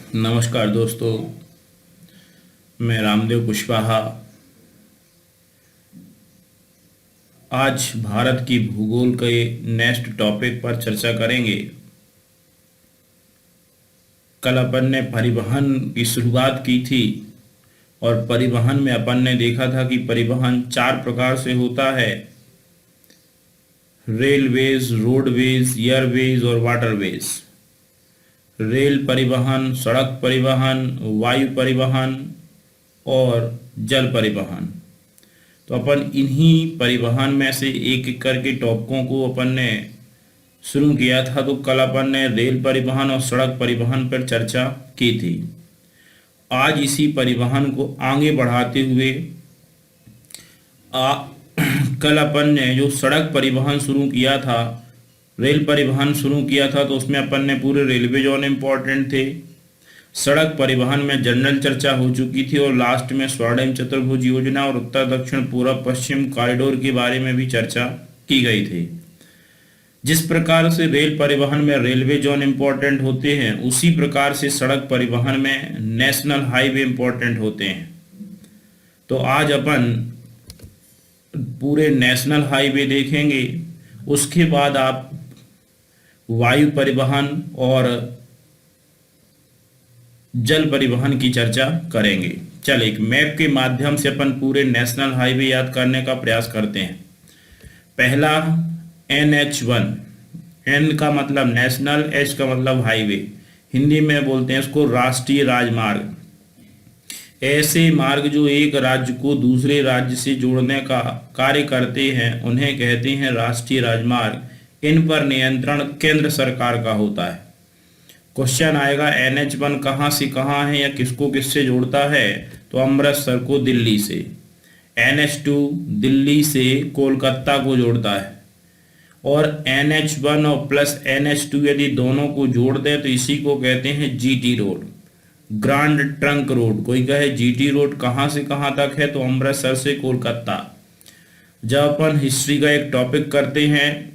नमस्कार दोस्तों, मैं रामदेव कुशवाहा आज भारत की भूगोल के नेक्स्ट टॉपिक पर चर्चा करेंगे। कल अपन ने परिवहन की शुरुआत की थी और परिवहन में अपन ने देखा था कि परिवहन चार प्रकार से होता है: रेलवेज, रोडवेज, एयरवेज और वाटरवेज। रेल परिवहन, सड़क परिवहन, वायु परिवहन और जल परिवहन। तो अपन इन्हीं परिवहन में से एक एक करके टॉपिकों को अपन ने शुरू किया था। तो कल अपन ने रेल परिवहन और सड़क परिवहन पर चर्चा की थी। आज इसी परिवहन को आगे बढ़ाते हुए कल अपन ने जो सड़क परिवहन शुरू किया था, रेल परिवहन शुरू किया था, तो उसमें अपन ने पूरे रेलवे जोन इम्पोर्टेंट थे। सड़क परिवहन में जनरल चर्चा हो चुकी थी और लास्ट में स्वर्णिम चतुर्भुज योजना और उत्तर दक्षिण पूर्व पश्चिम कॉरिडोर के बारे में भी चर्चा की गई थी। जिस प्रकार से रेल परिवहन में रेलवे जोन इम्पोर्टेंट होते हैं, उसी प्रकार से सड़क परिवहन में नेशनल हाईवे इम्पोर्टेंट होते हैं। तो आज अपन पूरे नेशनल हाईवे देखेंगे, उसके बाद आप वायु परिवहन और जल परिवहन की चर्चा करेंगे। चल एक मैप के माध्यम से अपन पूरे नेशनल हाईवे याद करने का प्रयास करते हैं। पहला NH1। N का मतलब नेशनल, H का मतलब हाईवे। हिंदी में बोलते हैं इसको राष्ट्रीय राजमार्ग। ऐसे मार्ग जो एक राज्य को दूसरे राज्य से जोड़ने का कार्य करते हैं, उन्हें कहते हैं राष्ट्रीय राजमार्ग। इन पर नियंत्रण केंद्र सरकार का होता है। क्वेश्चन आएगा NH1 कहाँ से कहाँ है या किसको किससे जोड़ता है, तो अमृतसर को दिल्ली से। NH2 दिल्ली से कोलकाता को जोड़ता है। और NH1 और प्लस NH2 यदि दोनों को जोड़ दें तो इसी को कहते हैं GT road, grand trunk road. कोई कहे GT रोड कहाँ से कहाँ तक है, तो अमृतसर से कोलकाता। जब अपन हिस्ट्री का एक टॉपिक करते हैं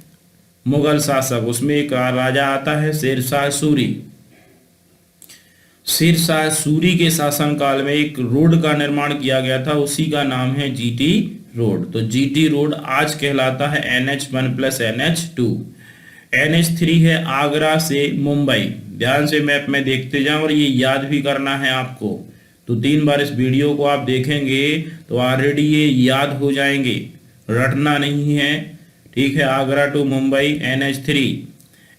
मुगल शासक, उसमें एक राजा आता है शेरशाह सूरी। शेरशाह सूरी के शासनकाल में एक रोड का निर्माण किया गया था, उसी का नाम है GT रोड। तो GT रोड आज कहलाता है NH1 प्लस NH2। NH3 है आगरा से मुंबई। ध्यान से मैप में देखते जाएं और ये याद भी करना है आपको। तो 3 बार इस वीडियो को आप देखेंगे तो ऑलरेडी ये याद हो जाएंगे, रटना नहीं है, ठीक है। Agra to Mumbai NH3।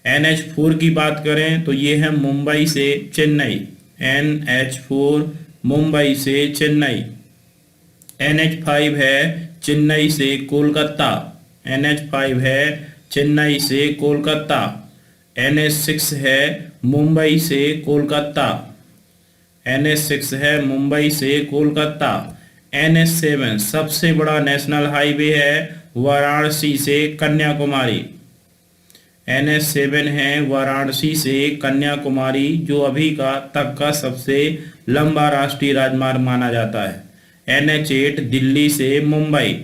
NH4 की बात करें तो ये है मुंबई से चेन्नई, NH4 मुंबई से चेन्नई। NH5 है चेन्नई से कोलकाता, NH5 है चेन्नई से कोलकाता। NH6 है मुंबई से कोलकाता, NH6 है मुंबई से कोलकाता। NH7 सबसे बड़ा नेशनल हाईवे है वाराणसी से कन्याकुमारी। NH7 है वाराणसी से कन्याकुमारी, जो अभी का तक का सबसे लंबा राष्ट्रीय राजमार्ग माना जाता है। NH8 दिल्ली से मुंबई,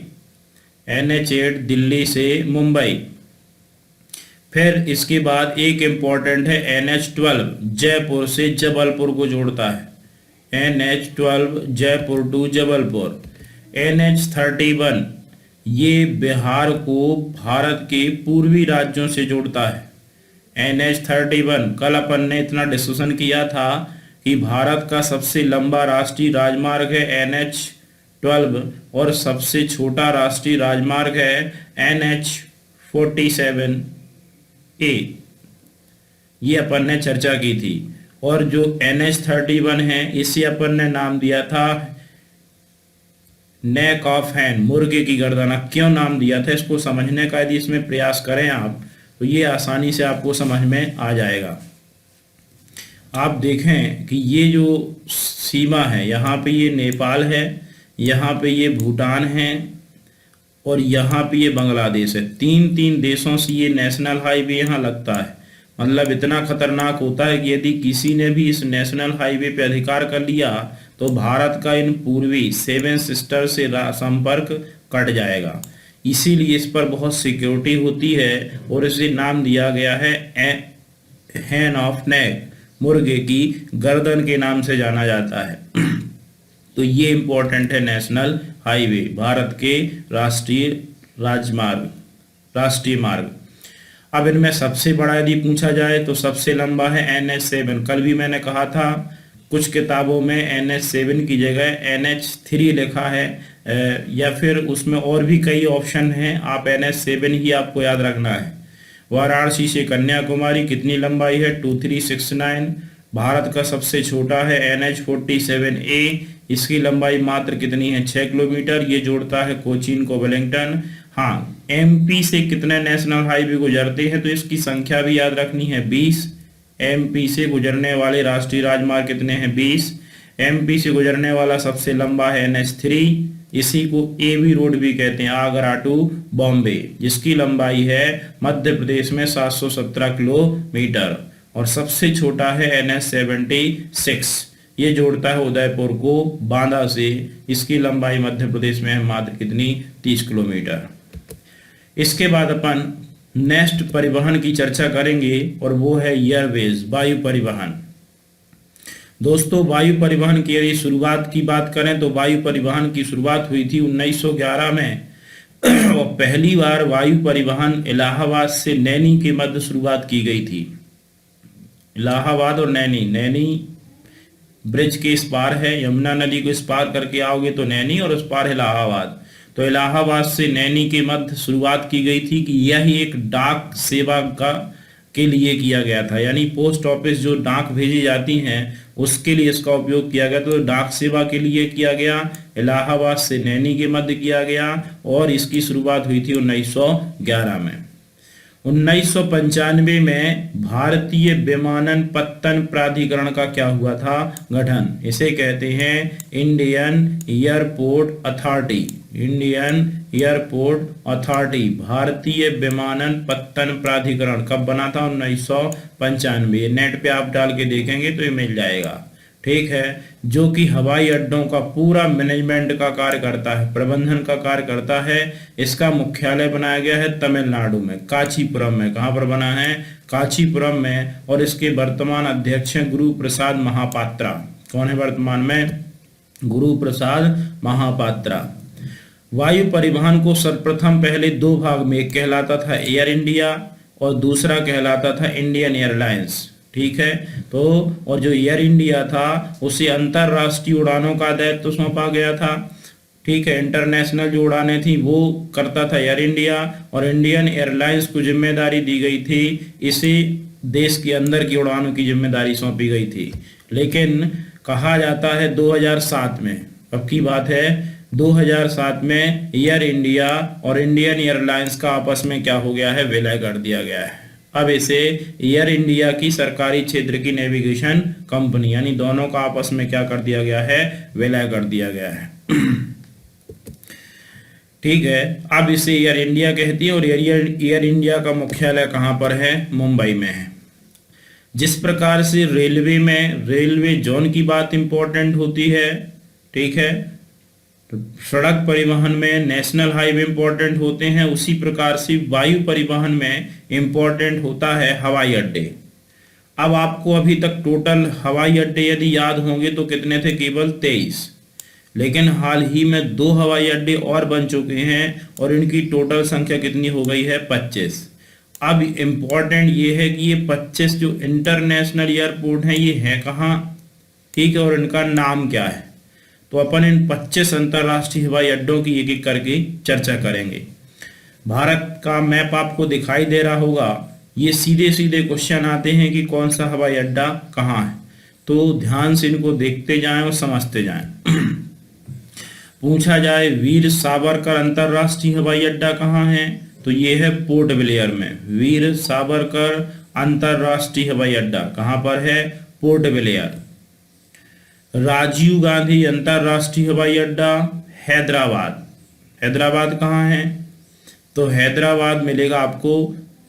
NH8 दिल्ली से मुंबई। फिर इसके बाद एक इम्पोर्टेंट है NH12, जयपुर से जबलपुर को जोड़ता है। NH12 Jaipur to Jabalpur. NH31 ये बिहार को भारत के पूर्वी राज्यों से जोड़ता है। NH31 कल अपन ने इतना डिस्कशन किया था कि भारत का सबसे लंबा राष्ट्रीय राजमार्ग है NH12 और सबसे छोटा राष्ट्रीय राजमार्ग है NH47A। ये अपन ने चर्चा की थी। और जो NH31 है, इसे अपन ने नाम दिया था नेक ऑफ हैन, मुर्गे की गर्दन। क्यों नाम दिया था, इसको समझने का यदि इसमें प्रयास करें आप, तो ये आसानी से आपको समझ में आ जाएगा। आप देखें कि ये जो सीमा है, यहाँ पे ये नेपाल है, यहाँ पे ये भूटान है और यहाँ पे ये बांग्लादेश है। 3 देशों से ये नेशनल हाईवे यहाँ लगता है। मतलब इतना खतरनाक होता है कि यदि किसी ने भी इस नेशनल हाईवे पे अधिकार कर लिया तो भारत का इन पूर्वी 7 सिस्टर से संपर्क कट जाएगा। इसीलिए इस पर बहुत सिक्योरिटी होती है और इसे नाम दिया गया है हैन ऑफ नेक, मुर्गे की गर्दन के नाम से जाना जाता है। तो ये इंपॉर्टेंट है नेशनल हाईवे, भारत के राष्ट्रीय राजमार्ग, राष्ट्रीय मार्ग। अब इनमें सबसे बड़ा यदि पूछा जाए तो सबसे लंबा है NH7। कल भी मैंने कहा था कुछ किताबों में NH7 की जगह NH3 लिखा है, या फिर उसमें और भी कई ऑप्शन हैं, आप NH7 ही आपको याद रखना है। वाराणसी से कन्याकुमारी कितनी लंबाई है? 2369। भारत का सबसे छोटा है NH47A, इसकी लंबाई मात्र कितनी है? 6 किलोमीटर। ये जोड़ता है कोचीन को वेलिंगटन। हाँ, MP से कितने नेशनल हाईवे गुजरते हैं? तो इसकी संख्या भी याद रखनी है, 20। MP से गुजरने वाले राष्ट्रीय राजमार्ग कितने हैं? 20। MP से गुजरने वाला सबसे लंबा है NH3, इसी को AB रोड भी कहते हैं, आगरा टू बॉम्बे, जिसकी लंबाई है मध्य प्रदेश में 717 किलोमीटर। और सबसे छोटा है NH76, ये जोड़ता है उदयपुर को बांदा से, इसकी लंबाई मध्य प्रदेश में है मात्र कितनी? 30 किलोमीटर। इसके बाद अपन नेक्स्ट परिवहन की चर्चा करेंगे और वो है एयरवेज, वायु परिवहन। दोस्तों, वायु परिवहन की यदि शुरुआत की बात करें तो वायु परिवहन की शुरुआत हुई थी 1911 में और पहली बार वायु परिवहन इलाहाबाद से नैनी के मध्य शुरुआत की गई थी। इलाहाबाद और नैनी, नैनी ब्रिज के इस पार है, यमुना नदी को इस पार करके आओगे तो नैनी और उस पार इलाहाबाद। तो इलाहाबाद से नैनी के मध्य शुरुआत की गई थी कि यह एक डाक सेवा के लिए किया गया था, यानी पोस्ट ऑफिस जो डाक भेजी जाती हैं उसके लिए इसका उपयोग किया गया। तो डाक सेवा के लिए किया गया, इलाहाबाद से नैनी के मध्य किया गया और इसकी शुरुआत हुई थी 1911 में। 1995 में भारतीय विमानन प्राधिकरण का क्या हुआ था? गठन। इसे कहते हैं Indian airport authority. Indian airport authority, भारतीय विमानन प्राधिकरण कब बना था? 1995। नेट पे आप डाल के देखेंगे तो ये मिल जाएगा, ठीक है। जो कि हवाई अड्डों का पूरा मैनेजमेंट का कार्य करता है, प्रबंधन का कार्य करता है। इसका मुख्यालय बनाया गया है तमिलनाडु में, कांचीपुरम में। कहाँ पर बना है? कांचीपुरम में। और इसके वर्तमान अध्यक्ष हैं गुरु प्रसाद महापात्रा। कौन है वर्तमान में? गुरु प्रसाद महापात्रा। वायु परिवहन को सर्वप्रथम पहले दो भाग में, एक कहलाता था एयर इंडिया और दूसरा कहलाता था इंडियन एयरलाइंस, ठीक है। तो और जो एयर इंडिया था उसे अंतरराष्ट्रीय उड़ानों का दायित्व सौंपा गया था, ठीक है। इंटरनेशनल जो उड़ानें थी वो करता था एयर इंडिया और इंडियन एयरलाइंस को जिम्मेदारी दी गई थी, इसे देश के अंदर की उड़ानों की जिम्मेदारी सौंपी गई थी। लेकिन कहा जाता है 2007 में, अब की बात है 2007 में एयर इंडिया और इंडियन एयरलाइंस का आपस में क्या हो गया है? विलय कर दिया गया है। अब इसे एयर इंडिया की सरकारी क्षेत्र की नेविगेशन कंपनी, यानी दोनों का आपस में क्या कर दिया गया है? विलय कर दिया गया है, ठीक है। अब इसे एयर इंडिया कहती है और एयर इंडिया का मुख्यालय कहाँ पर है? मुंबई में है। जिस प्रकार से रेलवे में रेलवे जोन की बात इंपॉर्टेंट होती है, ठीक है, तो सड़क परिवहन में नेशनल हाईवे इंपॉर्टेंट होते हैं, उसी प्रकार से वायु परिवहन में इंपॉर्टेंट होता है हवाई अड्डे। अब आपको अभी तक टोटल हवाई अड्डे यदि याद होंगे तो कितने थे? केवल 23। लेकिन हाल ही में 2 हवाई अड्डे और बन चुके हैं और इनकी टोटल संख्या कितनी हो गई है? 25। अब इम्पॉर्टेंट ये है कि ये 25 जो इंटरनेशनल एयरपोर्ट हैं ये है कहाँ, ठीक है, और इनका नाम क्या है। तो अपन इन 25 अंतरराष्ट्रीय हवाई अड्डों की एक एक करके चर्चा करेंगे। भारत का मैप आपको दिखाई दे रहा होगा, ये सीधे सीधे क्वेश्चन आते हैं कि कौन सा हवाई अड्डा कहाँ है, तो ध्यान से इनको देखते जाएं और समझते जाएं। पूछा जाए वीर सावरकर अंतरराष्ट्रीय हवाई अड्डा कहाँ है, तो ये है पोर्ट ब्लेयर में। वीर सावरकर अंतरराष्ट्रीय हवाई अड्डा कहाँ पर है? Port Blair. राजीव गांधी अंतरराष्ट्रीय हवाई अड्डा हैदराबाद। हैदराबाद कहाँ है? तो हैदराबाद मिलेगा आपको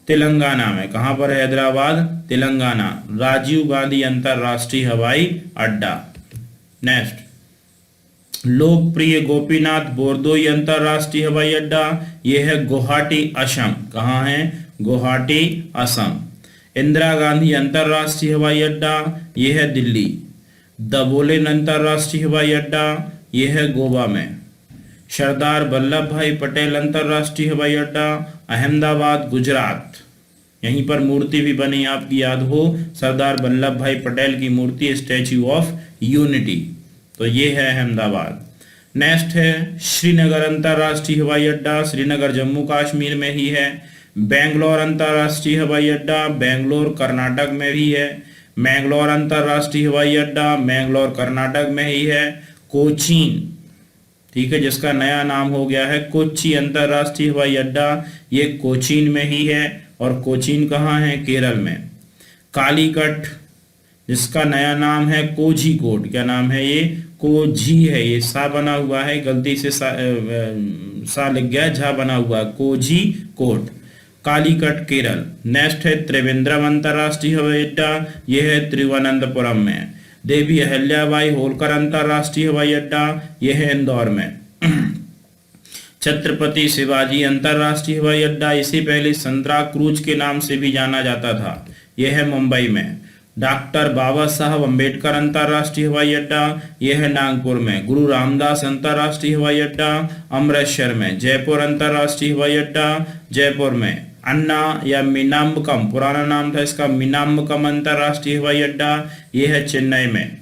तेलंगाना में। कहाँ पर है हैदराबाद? तेलंगाना। राजीव गांधी अंतरराष्ट्रीय हवाई अड्डा। नेक्स्ट, लोकप्रिय गोपीनाथ बोरदोई अंतरराष्ट्रीय हवाई अड्डा, यह है गुवाहाटी असम। कहाँ है? गुवाहाटी असम। इंदिरा गांधी अंतर्राष्ट्रीय हवाई अड्डा, यह है दिल्ली। दबोलिम अंतर्राष्ट्रीय हवाई अड्डा, यह है गोवा में। सरदार वल्लभ भाई पटेल अंतर्राष्ट्रीय हवाई अड्डा, अहमदाबाद गुजरात। यहीं पर मूर्ति भी बनी, आपकी याद हो, सरदार वल्लभ भाई पटेल की मूर्ति, स्टैच्यू ऑफ यूनिटी। तो ये है अहमदाबाद। नेक्स्ट है श्रीनगर अंतर्राष्ट्रीय हवाई अड्डा, श्रीनगर जम्मू कश्मीर में ही है। बेंगलोर अंतर्राष्ट्रीय हवाई अड्डा, बेंगलोर कर्नाटक में भी है। मैंगलोर अंतर्राष्ट्रीय हवाई अड्डा, मैंगलोर कर्नाटक में ही है। कोचीन, ठीक है, जिसका नया नाम हो गया है कोच्चि अंतर्राष्ट्रीय हवाई अड्डा, ये कोचीन में ही है। और कोचीन कहाँ है? केरल में। कालीकट, जिसका नया नाम है कोझीकोड, क्या नाम है ये? कोझी है, ये सा बना हुआ है, गलती से सा लिख गया, झा बना हुआ, कोझीकोड, कालीकट केरल। नेक्स्ट है त्रिवेंद्रम अंतर्राष्ट्रीय हवाई अड्डा, यह है तिरुवनंतपुरम में। देवी अहिल्याबाई होलकर अंतर्राष्ट्रीय हवाई अड्डा, यह है इंदौर में। छत्रपति शिवाजी अंतर्राष्ट्रीय हवाई अड्डा, इसे पहले संतरा क्रूज के नाम से भी जाना जाता था, यह है मुंबई में। डॉक्टर बाबा साहब अंबेडकर अंतर्राष्ट्रीय हवाई अड्डा, यह है नागपुर में। गुरु रामदास अंतर्राष्ट्रीय हवाई अड्डा, अमृतसर में। जयपुर अंतर्राष्ट्रीय हवाई अड्डा, जयपुर में। अन्ना या मीनाम्बकम, पुराना नाम था इसका, मीनाम्बकम अंतर्राष्ट्रीय हवाई अड्डा, यह है चेन्नई में।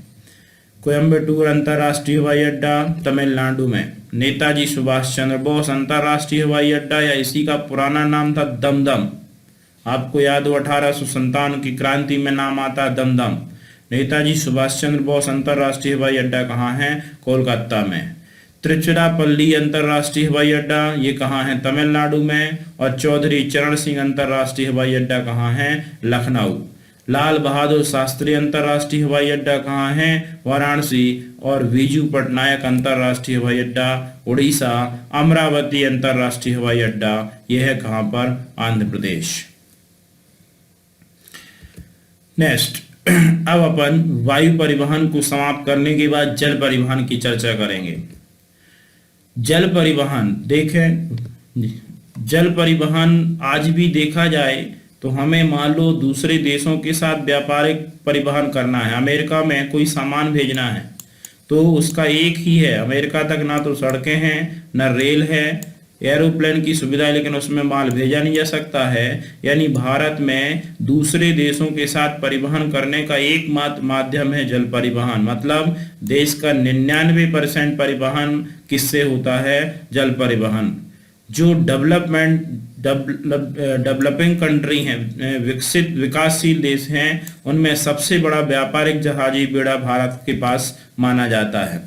कोयम्बटूर अंतर्राष्ट्रीय हवाई अड्डा, तमिलनाडु में। नेताजी सुभाष चंद्र बोस अंतर्राष्ट्रीय हवाई अड्डा, या इसी का पुराना नाम था दमदम, आपको याद हो 1857 की क्रांति में नाम आता है दमदम। नेताजी सुभाष चंद्र बोस अंतर्राष्ट्रीय हवाई अड्डा कहाँ है? कोलकाता में। त्रिचुरापल्ली अंतर्राष्ट्रीय हवाई अड्डा, ये कहाँ है? तमिलनाडु में। और चौधरी चरण सिंह अंतर्राष्ट्रीय हवाई अड्डा कहाँ है? लखनऊ। लाल बहादुर शास्त्री अंतर्राष्ट्रीय हवाई अड्डा कहाँ है? वाराणसी। और विजू पटनायक अंतर्राष्ट्रीय हवाई अड्डा, उड़ीसा। अमरावती अंतर्राष्ट्रीय हवाई अड्डा, यह है कहाँ पर? आंध्र प्रदेश। नेक्स्ट, अब अपन वायु परिवहन को समाप्त करने के बाद जल परिवहन की चर्चा करेंगे। जल परिवहन देखें, जल परिवहन आज भी देखा जाए तो हमें मान लो दूसरे देशों के साथ व्यापारिक परिवहन करना है, अमेरिका में कोई सामान भेजना है तो उसका एक ही है, अमेरिका तक ना तो सड़कें हैं ना रेल है, एरोप्लेन की सुविधा है, लेकिन उसमें माल भेजा नहीं जा सकता है। यानी भारत में दूसरे देशों के साथ परिवहन करने का एकमात्र माध्यम है जल परिवहन। मतलब देश का 99% परिवहन किससे होता है? जल परिवहन। जो डेवलपिंग कंट्री हैं, विकसित विकासशील देश हैं, उनमें सबसे बड़ा व्यापारिक जहाजी बेड़ा भारत के पास माना जाता है।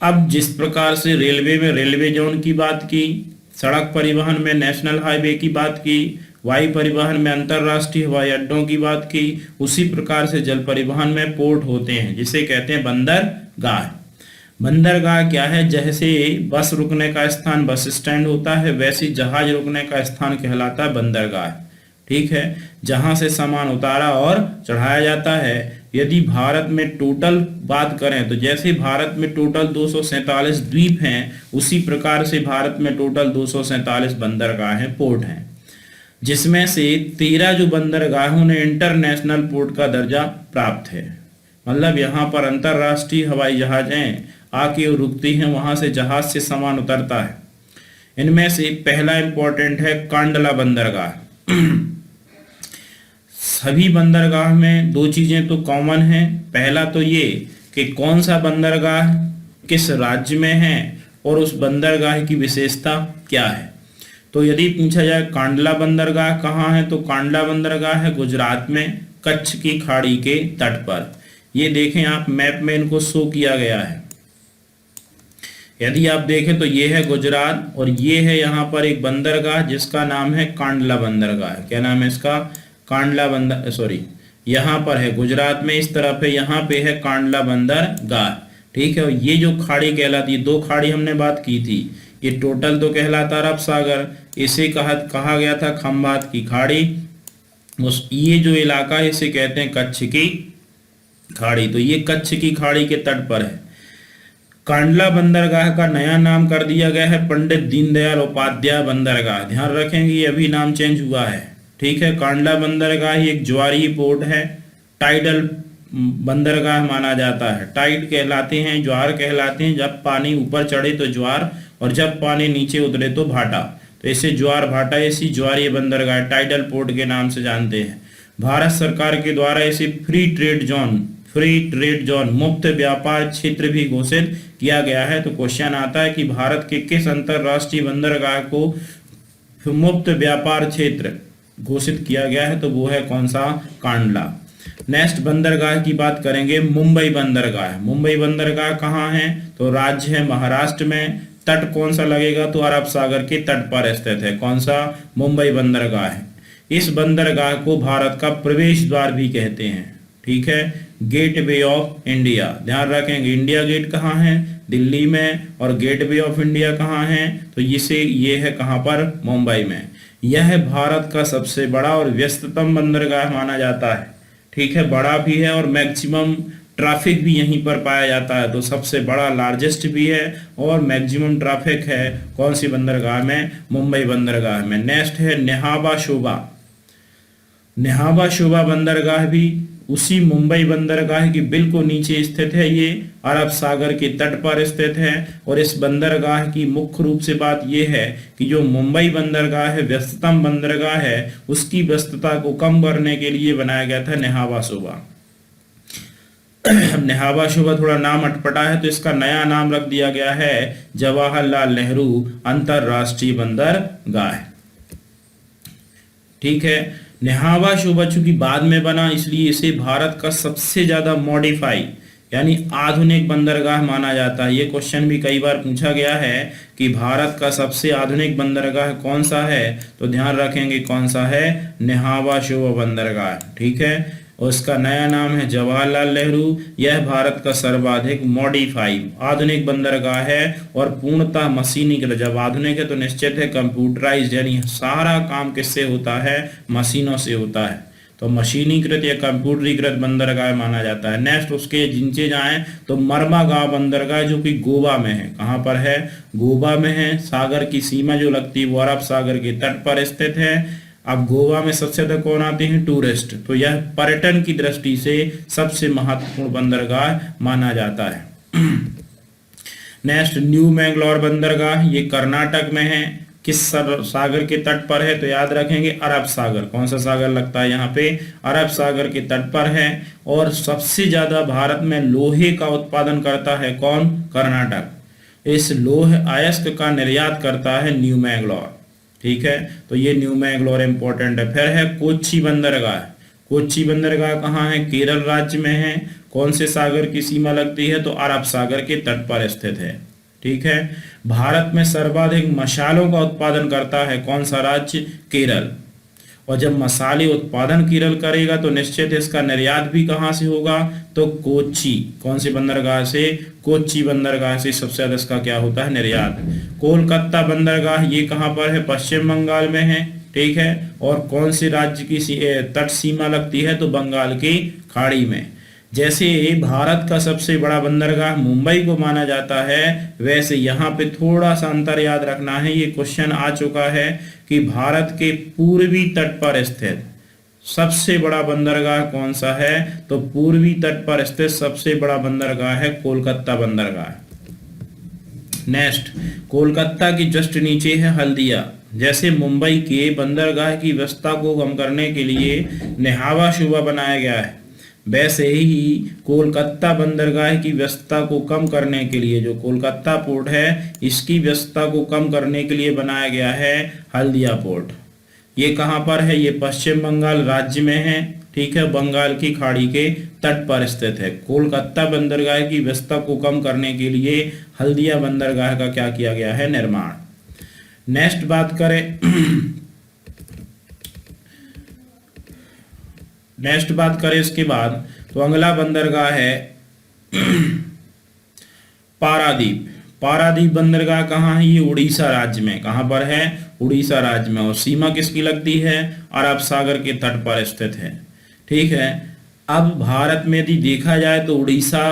अब जिस प्रकार से रेलवे में रेलवे जोन की बात की, सड़क परिवहन में नेशनल हाईवे की बात की, वायु परिवहन में अंतर्राष्ट्रीय हवाई अड्डों की बात की, उसी प्रकार से जल परिवहन में पोर्ट होते हैं जिसे कहते हैं बंदरगाह। बंदरगाह क्या है? जैसे बस रुकने का स्थान बस स्टैंड होता है, वैसे जहाज रुकने का स्थान कहलाता है बंदरगाह। ठीक है, जहां से सामान उतारा और चढ़ाया जाता है। यदि भारत में टोटल बात करें तो जैसे भारत में टोटल 247 द्वीप हैं, उसी प्रकार से भारत में टोटल 247 बंदरगाह हैं, पोर्ट हैं, जिसमें से 13 जो बंदरगाहों ने इंटरनेशनल पोर्ट का दर्जा प्राप्त है। मतलब यहाँ पर अंतरराष्ट्रीय हवाई जहाजें आके रुकती हैं, वहां से जहाज से सामान उतरता है। इनमें से पहला इंपॉर्टेंट है कांडला बंदरगाह। सभी बंदरगाह में दो चीजें तो कॉमन हैं। पहला तो ये कि कौन सा बंदरगाह किस राज्य में है और उस बंदरगाह की विशेषता क्या है। तो यदि पूछा जाए कांडला बंदरगाह कहाँ है, तो कांडला बंदरगाह है गुजरात में, कच्छ की खाड़ी के तट पर। ये देखें आप, मैप में इनको शो किया गया है। यदि आप देखें तो ये है गुजरात और ये है यहाँ पर एक बंदरगाह जिसका नाम है कांडला बंदरगाह। क्या नाम है इसका? कांडला बंदर, सॉरी, यहाँ पर है गुजरात में, इस तरफ है, यहाँ पे है कांडला बंदरगाह। ठीक है, और ये जो खाड़ी कहलाती है, दो खाड़ी हमने बात की थी, ये टोटल तो कहलाता अरब सागर, इसे कहा गया था खंबात की खाड़ी। ये जो इलाका है इसे कहते हैं कच्छ की खाड़ी। तो ये कच्छ की खाड़ी के तट पर है। कांडला बंदरगाह का नया नाम कर दिया गया है पंडित दीनदयाल उपाध्याय बंदरगाह। ध्यान रखेंगे ये अभी नाम चेंज हुआ है। ठीक है। कांडला बंदरगाह एक ज्वारीय पोर्ट है, टाइडल बंदरगाह माना जाता है। टाइड कहलाते हैं, ज्वार कहलाते हैं, जब पानी ऊपर चढ़े तो ज्वार और जब पानी नीचे उतरे तो भाटा, तो इसे ज्वार भाटा ऐसी ज्वारीय बंदरगाह टाइडल पोर्ट के नाम से जानते हैं। भारत सरकार के द्वारा इसे फ्री ट्रेड जोन मुक्त व्यापार क्षेत्र भी घोषित किया गया है। तो क्वेश्चन आता है कि भारत के किस अंतरराष्ट्रीय बंदरगाह को मुक्त व्यापार क्षेत्र घोषित किया गया है, तो वो है कौन सा, कांडला। नेक्स्ट बंदरगाह की बात करेंगे, मुंबई बंदरगाह। मुंबई बंदरगाह कहाँ है, तो राज्य है महाराष्ट्र में। तट कौन सा लगेगा, तो अरब सागर के तट पर स्थित है। कौन सा, मुंबई बंदरगाह है। इस बंदरगाह को भारत का प्रवेश द्वार भी कहते हैं, ठीक है, गेटवे ऑफ इंडिया। ध्यान रखेंगे, इंडिया गेट कहाँ है, दिल्ली में, और गेटवे ऑफ इंडिया कहाँ है, तो ये है कहाँ पर, मुंबई में। यह भारत का सबसे बड़ा और व्यस्ततम बंदरगाह माना जाता है, ठीक है, बड़ा भी है और मैक्सिमम ट्रैफिक भी यहीं पर पाया जाता है, तो सबसे बड़ा लार्जेस्ट भी है और मैक्सिमम ट्रैफिक है कौन सी बंदरगाह में, मुंबई बंदरगाह में। नेक्स्ट है नेहाबा शोभा। नेहाबा शोभा बंदरगाह भी उसी मुंबई बंदरगाह की बिल्कुल नीचे स्थित है। ये अरब सागर के तट पर स्थित है और इस बंदरगाह की मुख्य रूप से बात यह है कि जो मुंबई बंदरगाह है, व्यस्ततम बंदरगाह है, उसकी व्यस्तता को कम करने के लिए बनाया गया था नेहाबा शोभा। नेहाबा शोभा थोड़ा नाम अटपटा है, तो इसका नया नाम रख दिया गया है जवाहरलाल नेहरू अंतरराष्ट्रीय बंदरगाह, ठीक है। नेहाबा शोभा चूंकि बाद में बना, इसलिए इसे भारत का सबसे ज्यादा मॉडिफाई यानी आधुनिक बंदरगाह माना जाता है। ये क्वेश्चन भी कई बार पूछा गया है कि भारत का सबसे आधुनिक बंदरगाह कौन सा है, तो ध्यान रखेंगे कौन सा है, नेहाबा शोभा बंदरगाह, ठीक है। और इसका नया नाम है जवाहरलाल नेहरू। यह भारत का सर्वाधिक मॉडिफाई आधुनिक बंदरगाह है और पूर्णतः मशीनीकृत। जब आधुनिक है तो निश्चित है कंप्यूटराइज्ड, यानी सारा काम किससे होता है, मशीनों से होता है, तो मशीनीकृत या कंप्यूटरीकृत बंदरगाह माना जाता है। नेक्स्ट उसके नीचे जाएं तो मर्मागांव बंदरगाह जो कि गोवा में है, कहाँ पर है, गोवा में है। सागर की सीमा जो लगती है वो अरब सागर के तट पर स्थित है। अब गोवा में सबसे ज्यादा कौन आते हैं, टूरिस्ट, तो यह पर्यटन की दृष्टि से सबसे महत्वपूर्ण बंदरगाह माना जाता है। नेक्स्ट न्यू मैंगलोर बंदरगाह, ये कर्नाटक में है। किस सागर के तट पर है, तो याद रखेंगे अरब सागर। कौन सा सागर लगता है यहाँ पे, अरब सागर के तट पर है। और सबसे ज्यादा भारत में लोहे का उत्पादन करता है कौन, कर्नाटक। इस लोह अयस्क का निर्यात करता है न्यू मैंगलोर, ठीक है। तो ये न्यू मैंगलोर इंपॉर्टेंट है। फिर है कोच्चि बंदरगाह। कोच्चि बंदरगाह कहाँ है, केरल राज्य में है। कौन से सागर की सीमा लगती है, तो अरब सागर के तट पर स्थित है, ठीक है। भारत में सर्वाधिक मसालों का उत्पादन करता है कौन सा राज्य, केरल। और जब मसाले उत्पादन केरल करेगा तो निश्चित इसका निर्यात भी कहाँ से होगा, तो कोच्चि। कौन सी बंदरगाह से, कोच्चि बंदरगाह से सबसे ज्यादा इसका क्या होता है, निर्यात। कोलकाता बंदरगाह ये कहाँ पर है, पश्चिम बंगाल में है, ठीक है। और कौन से राज्य की तट सीमा लगती है, तो बंगाल की खाड़ी में। जैसे भारत का सबसे बड़ा बंदरगाह मुंबई को माना जाता है, वैसे यहाँ पे थोड़ा सा अंतर याद रखना है। ये क्वेश्चन आ चुका है कि भारत के पूर्वी तट पर स्थित सबसे बड़ा बंदरगाह कौन सा है, तो पूर्वी तट पर स्थित सबसे बड़ा बंदरगाह है कोलकाता बंदरगाह। नेक्स्ट, कोलकाता की जस्ट नीचे है हल्दिया। जैसे मुंबई के बंदरगाह की व्यवस्था को कम करने के लिए नेहाबा शोभा बनाया गया है, वैसे ही कोलकाता बंदरगाह की व्यस्तता को कम करने के लिए जो कोलकाता पोर्ट है, इसकी व्यस्तता को कम करने के लिए बनाया गया है हल्दिया पोर्ट। ये कहाँ पर है, ये पश्चिम बंगाल राज्य में है, ठीक है, बंगाल की खाड़ी के तट पर स्थित है। कोलकाता बंदरगाह की व्यस्तता को कम करने के लिए हल्दिया बंदरगाह का क्या किया गया है, निर्माण। नेक्स्ट बात करें इसके बाद, तो अगला बंदरगाह है पारादीप। पारादीप बंदरगाह कहाँ है, ये उड़ीसा राज्य में। कहाँ पर है, उड़ीसा राज्य में। और सीमा किसकी लगती है, अरब सागर के तट पर स्थित है, ठीक है। अब भारत में यदि देखा जाए तो उड़ीसा,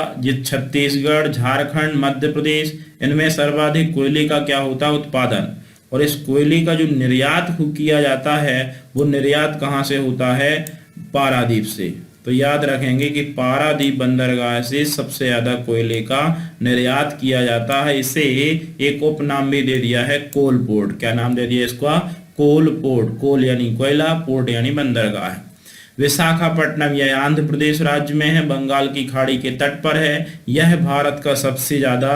छत्तीसगढ़, झारखंड, मध्य प्रदेश, इनमें सर्वाधिक कोयले का क्या होता है, उत्पादन। और इस कोयले का जो निर्यात किया जाता है वो निर्यात कहाँ से होता है? पारादीप से। तो याद रखेंगे कि पारादीप बंदरगाह से सबसे ज्यादा कोयले का निर्यात किया जाता है। इसे एक उपनाम भी दे दिया है कोल पोर्ट। क्या नाम दे दिया इसका? कोल पोर्ट। कोल यानी कोयला, पोर्ट यानी बंदरगाह। विशाखापट्टनम यह आंध्र प्रदेश राज्य में है, बंगाल की खाड़ी के तट पर है। यह भारत का सबसे ज्यादा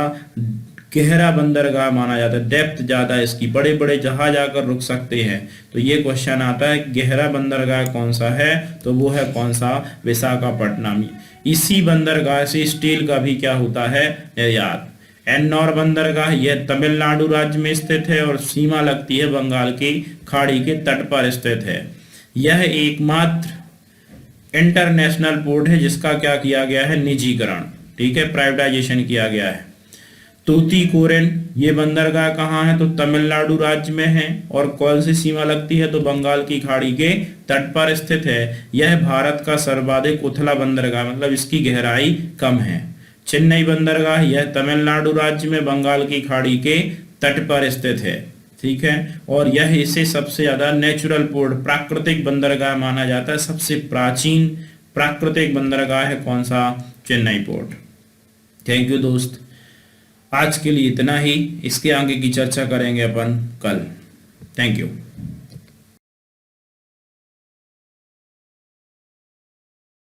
गहरा बंदरगाह माना जाता है। डेप्थ ज्यादा इसकी, बड़े बड़े जहाज आकर रुक सकते हैं। तो ये क्वेश्चन आता है गहरा बंदरगाह कौन सा है? तो वो है कौन सा? विशाखापट्टनम। इसी बंदरगाह से स्टील का भी क्या होता है? निर्यात। एन्नौर बंदरगाह यह तमिलनाडु राज्य में स्थित है और सीमा लगती है बंगाल की खाड़ी के तट पर स्थित है। यह एकमात्र इंटरनेशनल पोर्ट है जिसका क्या किया गया है? निजीकरण, ठीक है, प्राइवेटाइजेशन किया गया है। तूतीकोरिन ये बंदरगाह कहाँ है? तो तमिलनाडु राज्य में है। और कौन सी सीमा लगती है? तो बंगाल की खाड़ी के तट पर स्थित है। यह भारत का सर्वाधिक उथला बंदरगाह, मतलब इसकी गहराई कम है। चेन्नई बंदरगाह यह तमिलनाडु राज्य में बंगाल की खाड़ी के तट पर स्थित है, ठीक है। और यह इसे सबसे ज्यादा नेचुरल पोर्ट, प्राकृतिक बंदरगाह माना जाता है। सबसे प्राचीन प्राकृतिक बंदरगाह है कौन सा? चेन्नई पोर्ट। थैंक यू दोस्त, आज के लिए इतना ही। इसके आगे की चर्चा करेंगे अपन कल। Thank you.